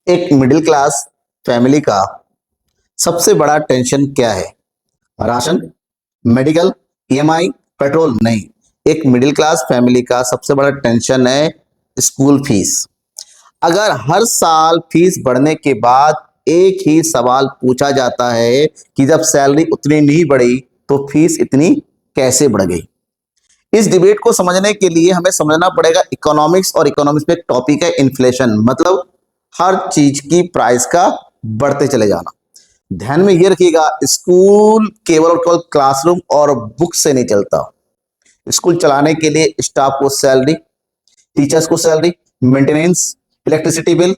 एक middle class family का सबसे बड़ा टेंशन क्या है? Ration, medical, EMI, petrol? नहीं। एक मिडिल क्लास फैमिली का सबसे बड़ा टेंशन है स्कूल फीस। अगर हर साल फीस बढ़ने के बाद एक ही सवाल पूछा जाता है कि जब सैलरी उतनी नहीं बढ़ी तो फीस इतनी कैसे बढ़ गई? इस डिबेट को समझने के लिए हमें समझना पड़ेगा इकोनॉमिक्स, और इकोनॉमिक्स में एक टॉपिक है इन्फ्लेशन, मतलब हर चीज की प्राइस का बढ़ते चले जाना। ध्यान में ये रखिएगा, स्कूल केवल और केवल क्लासरूम और बुक से नहीं चलता। स्कूल चलाने के लिए स्टाफ को सैलरी, टीचर्स को salary, maintenance, electricity bill,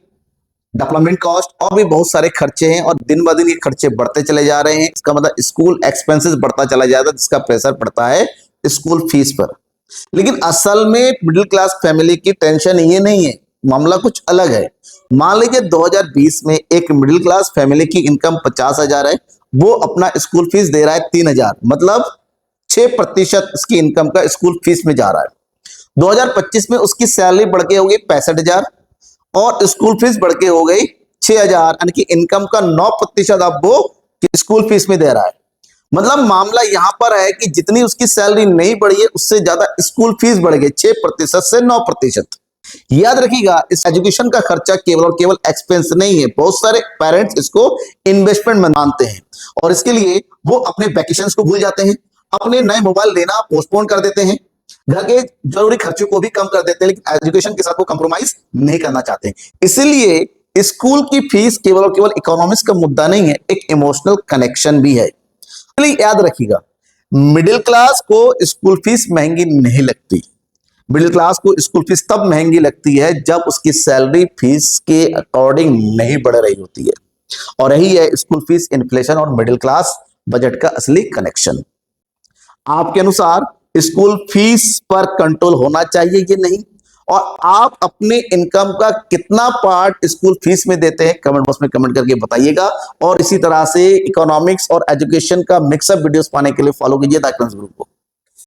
development cost और भी बहुत सारे खर्चे हैं, और दिन ब दिन ये खर्चे बढ़ते चले जा रहे हैं। इसका मतलब स्कूल एक्सपेंसेस बढ़ता चला जाता है, जिसका प्रेशर पड़ता है स्कूल फीस पर। लेकिन असल में मिडिल क्लास फैमिली की टेंशन ये नहीं है, मामला कुछ अलग है। मान लीजिए 2020 में एक मिडिल क्लास फैमिली की इनकम 50,000 है, वो अपना स्कूल फीस दे रहा है 3,000, मतलब 6% उसकी इनकम का स्कूल फीस में जा रहा है। 2025 में उसकी सैलरी बढ़ के हो गई 65,000 और स्कूल फीस बढ़ के हो गई 6,000, यानी कि इनकम का 9% अब वो स्कूल फीस में दे रहा है। मतलब मामला यहां पर है कि जितनी उसकी सैलरी नहीं बढ़ी है उससे ज्यादा स्कूल फीस बढ़ गई, 6% से 9%। याद रखिएगा, इस एजुकेशन का खर्चा केवल और केवल एक्सपेंस नहीं है। बहुत सारे पेरेंट्स इसको इन्वेस्टमेंट मानते हैं और इसके लिए वो अपने वैकेशंस को भूल जाते हैं, अपने नए मोबाइल लेना पोस्टपोन कर देते हैं, घर के जरूरी खर्चों को भी कम कर देते हैं, लेकिन एजुकेशन के साथ वो कंप्रोमाइज नहीं करना चाहते। इसलिए स्कूल की फीस केवल और केवल इकोनॉमिक्स का मुद्दा नहीं है, एक इमोशनल कनेक्शन भी है। इसलिए याद रखिएगा, मिडिल क्लास को स्कूल फीस महंगी नहीं लगती। मिडिल क्लास को स्कूल फीस तब महंगी लगती है जब उसकी सैलरी फीस के अकॉर्डिंग नहीं बढ़ रही होती है, और यही है स्कूल फीस, इन्फ्लेशन और मिडिल क्लास बजट का असली कनेक्शन। आपके अनुसार स्कूल फीस पर कंट्रोल होना चाहिए कि नहीं, और आप अपने इनकम का कितना पार्ट स्कूल फीस में देते हैं, कमेंट बॉक्स में कमेंट करके बताइएगा। और इसी तरह से इकोनॉमिक्स और एजुकेशन का मिक्सअप वीडियोस पाने के लिए फॉलो कीजिए द ग्रुप को।